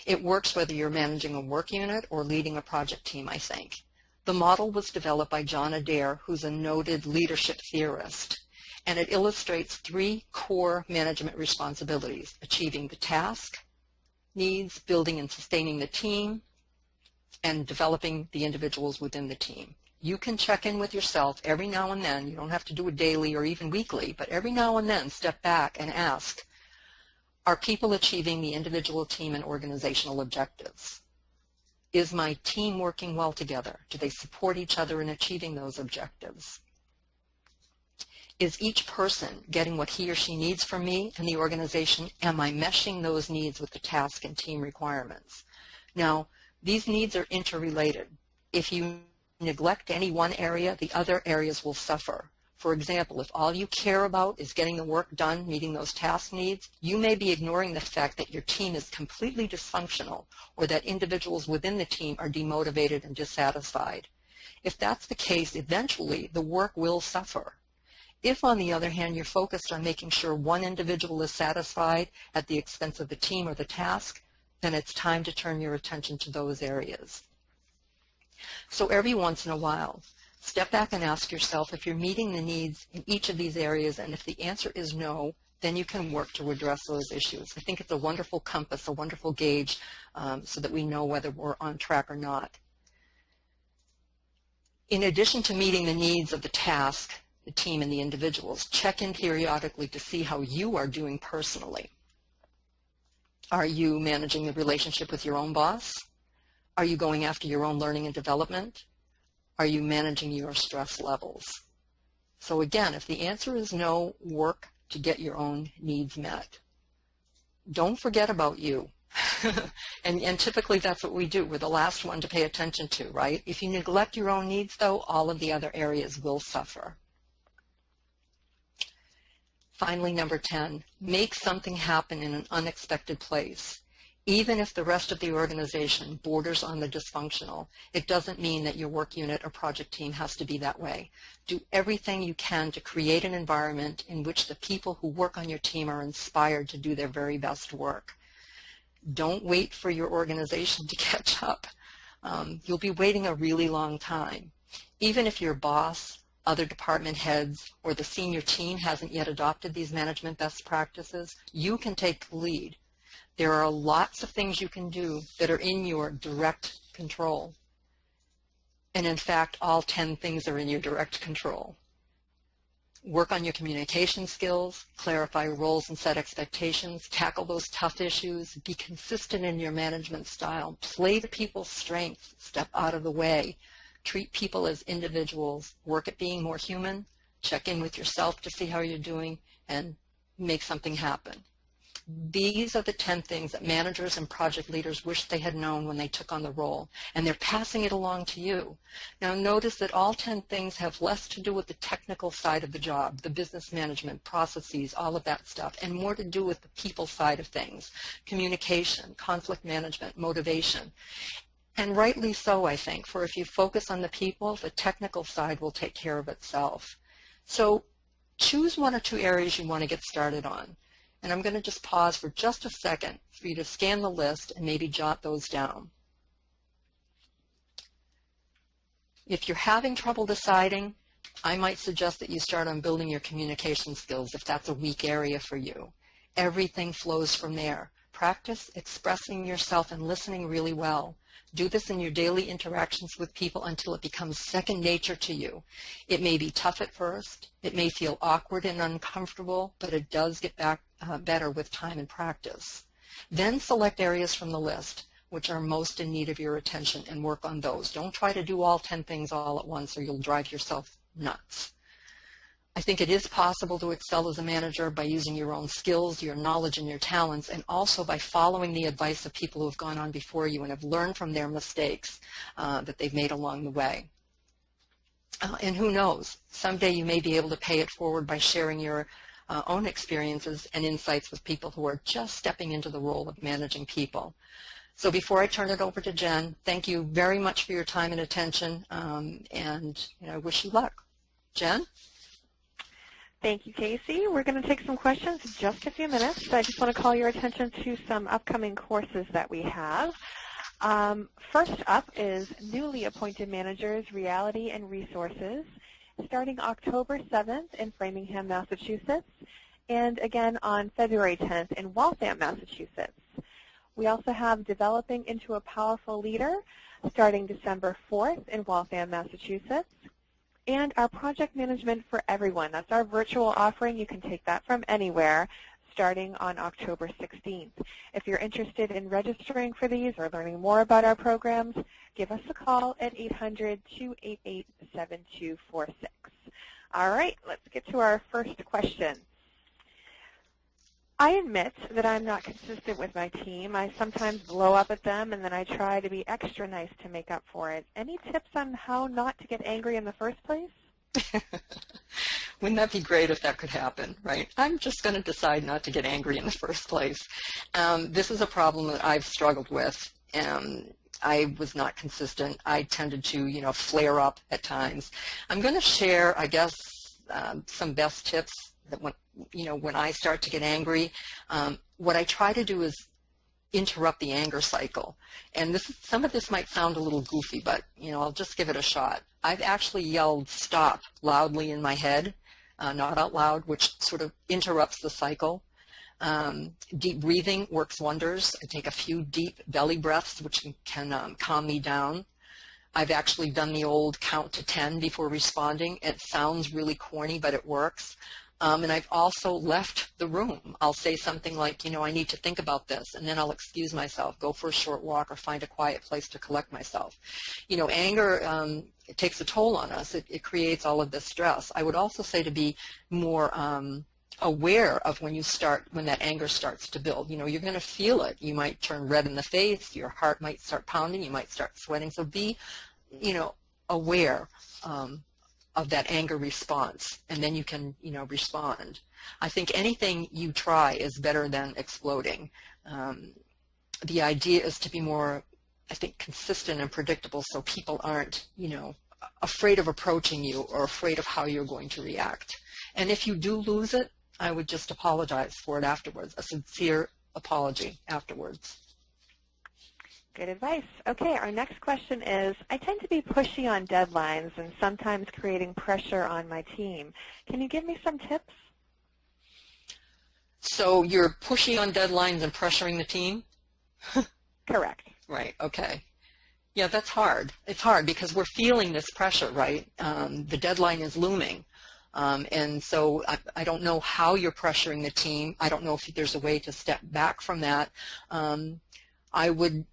It works whether you're managing a work unit or leading a project team, I think. The model was developed by John Adair, who's a noted leadership theorist, and it illustrates 3 core management responsibilities: achieving the task, needs, building and sustaining the team, and developing the individuals within the team. You can check in with yourself every now and then. You don't have to do it daily or even weekly, but every now and then step back and ask, are people achieving the individual, team, and organizational objectives? Is my team working well together? Do they support each other in achieving those objectives? Is each person getting what he or she needs from me and the organization? Am I meshing those needs with the task and team requirements? Now, these needs are interrelated. If you neglect any one area, the other areas will suffer. For example, if all you care about is getting the work done, meeting those task needs, you may be ignoring the fact that your team is completely dysfunctional or that individuals within the team are demotivated and dissatisfied. If that's the case, eventually the work will suffer. If, on the other hand, you're focused on making sure one individual is satisfied at the expense of the team or the task, then it's time to turn your attention to those areas. So every once in a while, step back and ask yourself if you're meeting the needs in each of these areas, and if the answer is no, then you can work to address those issues. I think it's a wonderful compass, a wonderful gauge, so that we know whether we're on track or not. In addition to meeting the needs of the task, the team, and the individuals, check in periodically to see how you are doing personally. Are you managing the relationship with your own boss? Are you going after your own learning and development? Are you managing your stress levels? So again, if the answer is no, work to get your own needs met. Don't forget about you. and typically that's what we do. We're the last one to pay attention to, right? If you neglect your own needs, though, all of the other areas will suffer. Finally, number 10, make something happen in an unexpected place. Even if the rest of the organization borders on the dysfunctional, it doesn't mean that your work unit or project team has to be that way. Do everything you can to create an environment in which the people who work on your team are inspired to do their very best work. Don't wait for your organization to catch up. You'll be waiting a really long time. Even if your boss, other department heads, or the senior team hasn't yet adopted these management best practices, you can take the lead. There are lots of things you can do that are in your direct control. And in fact, all 10 things are in your direct control. Work on your communication skills, clarify roles and set expectations, tackle those tough issues, be consistent in your management style, play to people's strengths, step out of the way, treat people as individuals, work at being more human, check in with yourself to see how you're doing, and make something happen. These are the 10 things that managers and project leaders wish they had known when they took on the role, and they're passing it along to you. Now notice that all 10 things have less to do with the technical side of the job, the business management, processes, all of that stuff, and more to do with the people side of things, communication, conflict management, motivation. And rightly so, I think, for if you focus on the people, the technical side will take care of itself. So choose one or two areas you want to get started on. And I'm going to just pause for just a second for you to scan the list and maybe jot those down. If you're having trouble deciding, I might suggest that you start on building your communication skills if that's a weak area for you. Everything flows from there. Practice expressing yourself and listening really well. Do this in your daily interactions with people until it becomes second nature to you. It may be tough at first. It may feel awkward and uncomfortable, but it does get better with time and practice. Then select areas from the list which are most in need of your attention and work on those. Don't try to do all 10 things all at once or you'll drive yourself nuts. I think it is possible to excel as a manager by using your own skills, your knowledge, and your talents, and also by following the advice of people who have gone on before you and have learned from their mistakes that they've made along the way. And who knows, someday you may be able to pay it forward by sharing your own experiences and insights with people who are just stepping into the role of managing people. So before I turn it over to Jen, thank you very much for your time and attention, and I wish you luck. Jen? Thank you, Casey. We're going to take some questions in just a few minutes. I just want to call your attention to some upcoming courses that we have. First up is Newly Appointed Managers, Reality and Resources, starting October 7th in Framingham, Massachusetts, and again on February 10th in Waltham, Massachusetts. We also have Developing into a Powerful Leader, starting December 4th in Waltham, Massachusetts. And our Project Management for Everyone. That's our virtual offering. You can take that from anywhere starting on October 16th. If you're interested in registering for these or learning more about our programs, give us a call at 800-288-7246. All right, let's get to our first question. I admit that I'm not consistent with my team. I sometimes blow up at them, and then I try to be extra nice to make up for it. Any tips on how not to get angry in the first place? Wouldn't that be great if that could happen, right? I'm just going to decide not to get angry in the first place. This is a problem that I've struggled with. I was not consistent. I tended to, flare up at times. I'm going to share, I guess, some best tips that when I start to get angry. What I try to do is interrupt the anger cycle. And some of this might sound a little goofy, but I'll just give it a shot. I've actually yelled stop loudly in my head, not out loud, which sort of interrupts the cycle. Deep breathing works wonders. I take a few deep belly breaths, which can calm me down. I've actually done the old count to 10 before responding. It sounds really corny, but it works. And I've also left the room. I'll say something like, I need to think about this, and then I'll excuse myself, go for a short walk, or find a quiet place to collect myself. Anger, it takes a toll on us. It creates all of this stress. I would also say to be more aware of when that anger starts to build. You're going to feel it. You might turn red in the face. Your heart might start pounding. You might start sweating. So be, aware of that anger response, and then you can, respond. I think anything you try is better than exploding. The idea is to be more, I think, consistent and predictable, so people aren't, afraid of approaching you or afraid of how you're going to react. And if you do lose it, I would just apologize for it afterwards, a sincere apology afterwards. Good advice. Okay, our next question is, I tend to be pushy on deadlines and sometimes creating pressure on my team. Can you give me some tips? So you're pushy on deadlines and pressuring the team? Correct. Right, okay. Yeah, that's hard. It's hard because we're feeling this pressure, right? The deadline is looming. And so I don't know how you're pressuring the team. I don't know if there's a way to step back from that. I would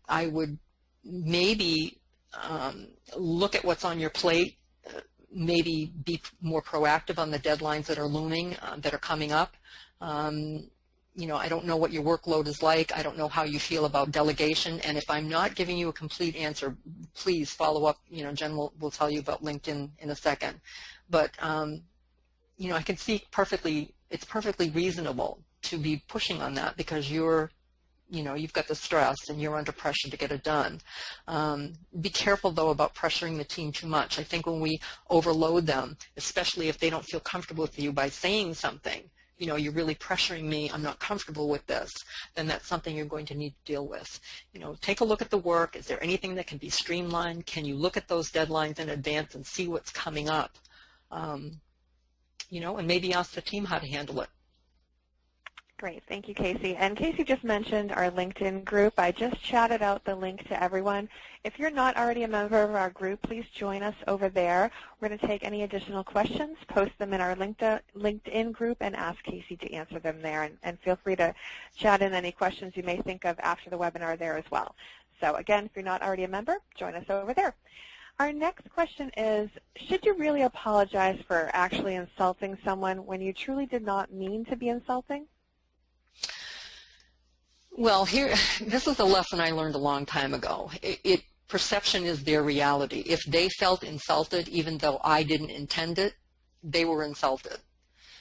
maybe look at what's on your plate, maybe be more proactive on the deadlines that are looming, that are coming up. I don't know what your workload is like. I don't know how you feel about delegation. And if I'm not giving you a complete answer, please follow up. Jen will tell you about LinkedIn in a second. But, I can see it's perfectly reasonable to be pushing on that because you've got the stress and you're under pressure to get it done. Be careful, though, about pressuring the team too much. I think when we overload them, especially if they don't feel comfortable with you by saying something, you're really pressuring me, I'm not comfortable with this, then that's something you're going to need to deal with. Take a look at the work. Is there anything that can be streamlined? Can you look at those deadlines in advance and see what's coming up? And maybe ask the team how to handle it. Great. Thank you, Casey. And Casey just mentioned our LinkedIn group. I just chatted out the link to everyone. If you're not already a member of our group, please join us over there. We're going to take any additional questions, post them in our LinkedIn group, and ask Casey to answer them there. And feel free to chat in any questions you may think of after the webinar there as well. So again, if you're not already a member, join us over there. Our next question is, should you really apologize for actually insulting someone when you truly did not mean to be insulting? Well, this is a lesson I learned a long time ago. Perception is their reality. If they felt insulted, even though I didn't intend it, they were insulted.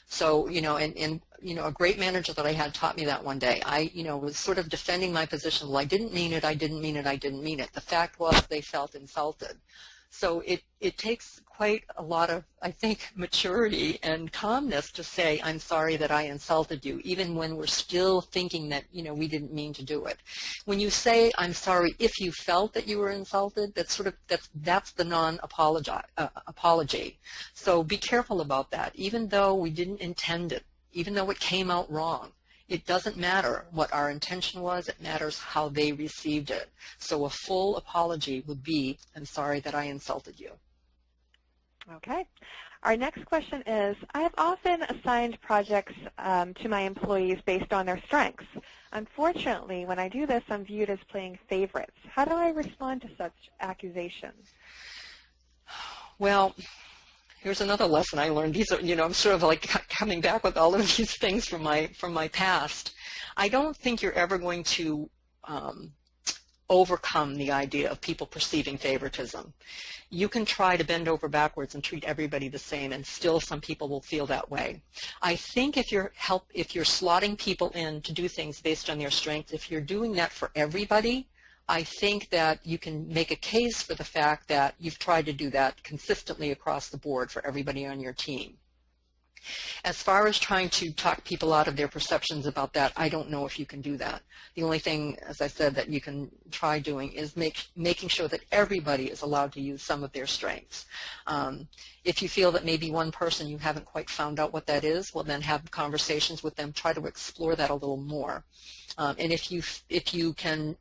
So, a great manager that I had taught me that one day. I, was sort of defending my position. Well, I didn't mean it, I didn't mean it, I didn't mean it. The fact was they felt insulted. So it takes quite a lot of, I think, maturity and calmness to say, I'm sorry that I insulted you, even when we're still thinking that, we didn't mean to do it. When you say, I'm sorry if you felt that you were insulted, that's the non-apology. So be careful about that. Even though we didn't intend it, even though it came out wrong, it doesn't matter what our intention was. It matters how they received it. So a full apology would be, I'm sorry that I insulted you. Okay. Our next question is, I have often assigned projects to my employees based on their strengths. Unfortunately, when I do this, I'm viewed as playing favorites. How do I respond to such accusations? Well, here's another lesson I learned. These are, I'm sort of like coming back with all of these things from my past. I don't think you're ever going to overcome the idea of people perceiving favoritism. You can try to bend over backwards and treat everybody the same, and still some people will feel that way. I think if you're slotting people in to do things based on their strengths, if you're doing that for everybody, I think that you can make a case for the fact that you've tried to do that consistently across the board for everybody on your team. As far as trying to talk people out of their perceptions about that, I don't know if you can do that. The only thing, as I said, that you can try doing is making sure that everybody is allowed to use some of their strengths. If you feel that maybe one person you haven't quite found out what that is, well, then have conversations with them, try to explore that a little more. And if you can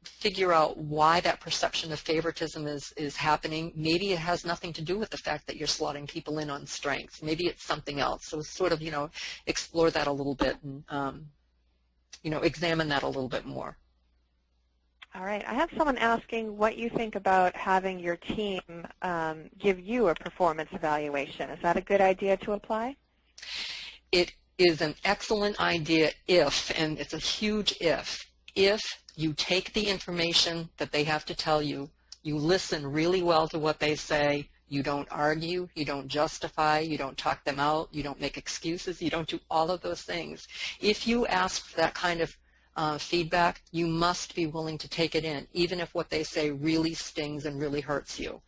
figure out why that perception of favoritism is happening, maybe it has nothing to do with the fact that you're slotting people in on strengths. Maybe it's something else. So sort of, explore that a little bit and, examine that a little bit more. All right. I have someone asking what you think about having your team give you a performance evaluation. Is that a good idea to apply? It is an excellent idea if, and it's a huge if you take the information that they have to tell you, you listen really well to what they say, you don't argue, you don't justify, you don't talk them out, you don't make excuses, you don't do all of those things. If you ask for that kind of feedback, you must be willing to take it in, even if what they say really stings and really hurts you.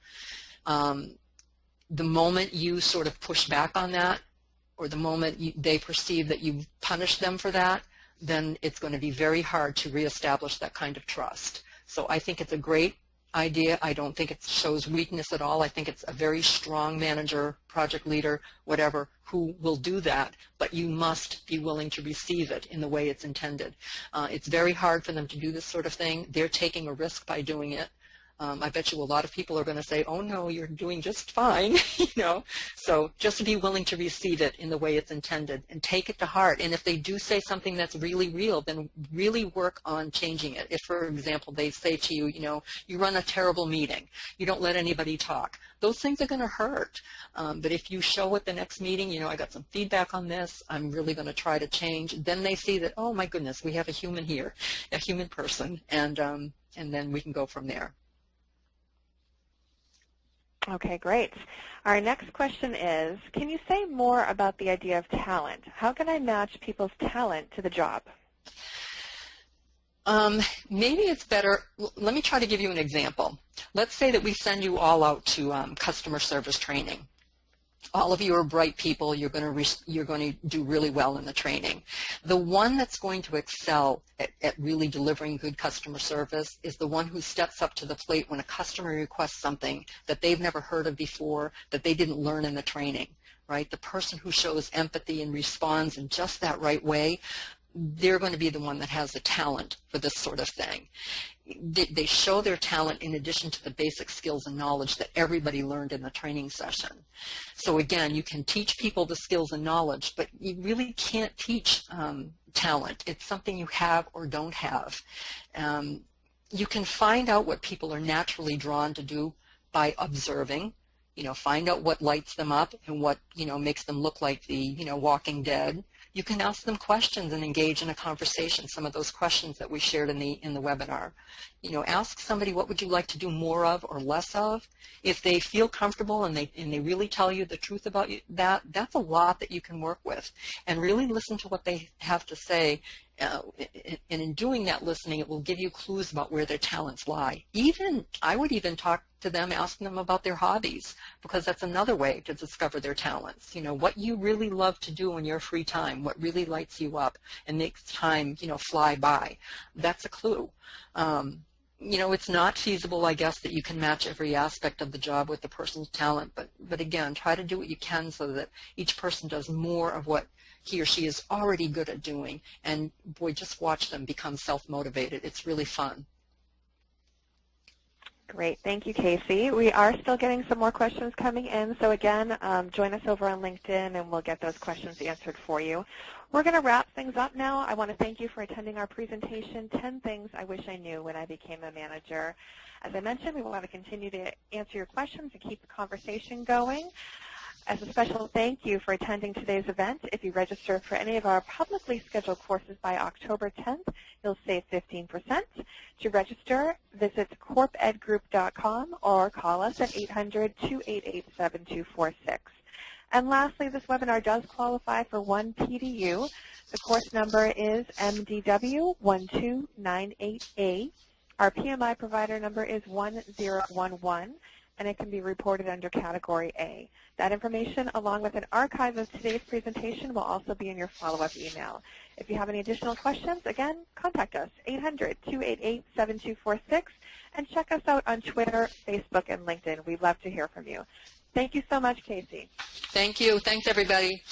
The moment you sort of push back on that, or the moment they perceive that you've punished them for that, then it's going to be very hard to reestablish that kind of trust. So I think it's a great idea. I don't think it shows weakness at all. I think it's a very strong manager, project leader, whatever, who will do that, but you must be willing to receive it in the way it's intended. It's very hard for them to do this sort of thing. They're taking a risk by doing it. I bet you a lot of people are going to say, oh no, you're doing just fine, So just to be willing to receive it in the way it's intended and take it to heart. And if they do say something that's really real, then really work on changing it. If, for example, they say to you, you run a terrible meeting, you don't let anybody talk, those things are going to hurt. But if you show at the next meeting, I got some feedback on this, I'm really going to try to change, then they see that, oh my goodness, we have a human here, a human person, and then we can go from there. Okay, great. Our next question is, can you say more about the idea of talent? How can I match people's talent to the job? Maybe it's better, let me try to give you an example. Let's say that we send you all out to customer service training. All of you are bright people. You're going to do really well in the training. The one that's going to excel at really delivering good customer service is the one who steps up to the plate when a customer requests something that they've never heard of before, that they didn't learn in the training, right? The person who shows empathy and responds in just that right way, they're going to be the one that has the talent for this sort of thing. They show their talent in addition to the basic skills and knowledge that everybody learned in the training session. So again, you can teach people the skills and knowledge, but you really can't teach talent. It's something you have or don't have. You can find out what people are naturally drawn to do by observing. Find out what lights them up and what, makes them look like the, Walking Dead. You can ask them questions and engage in a conversation, some of those questions that we shared in the webinar. Ask somebody, what would you like to do more of or less of? If they feel comfortable and they really tell you the truth about that's a lot that you can work with. And really listen to what they have to say. And in doing that listening, it will give you clues about where their talents lie. I would even talk to them, asking them about their hobbies, because that's another way to discover their talents. What you really love to do in your free time, what really lights you up and makes time, fly by. That's a clue. It's not feasible, I guess, that you can match every aspect of the job with the person's talent, but again, try to do what you can so that each person does more of what he or she is already good at doing, and boy, just watch them become self-motivated. It's really fun. Great. Thank you, Casey. We are still getting some more questions coming in, so again, join us over on LinkedIn and we'll get those questions answered for you. We're going to wrap things up now. I want to thank you for attending our presentation, 10 Things I Wish I Knew When I Became a Manager. As I mentioned, we want to continue to answer your questions and keep the conversation going. As a special thank you for attending today's event, if you register for any of our publicly scheduled courses by October 10th, you'll save 15%. To register, visit corpedgroup.com or call us at 800-288-7246. And lastly, this webinar does qualify for one PDU. The course number is MDW1298A. Our PMI provider number is 1011, and it can be reported under Category A. That information, along with an archive of today's presentation, will also be in your follow-up email. If you have any additional questions, again, contact us, 800-288-7246, and check us out on Twitter, Facebook, and LinkedIn. We'd love to hear from you. Thank you so much, Casey. Thank you. Thanks, everybody.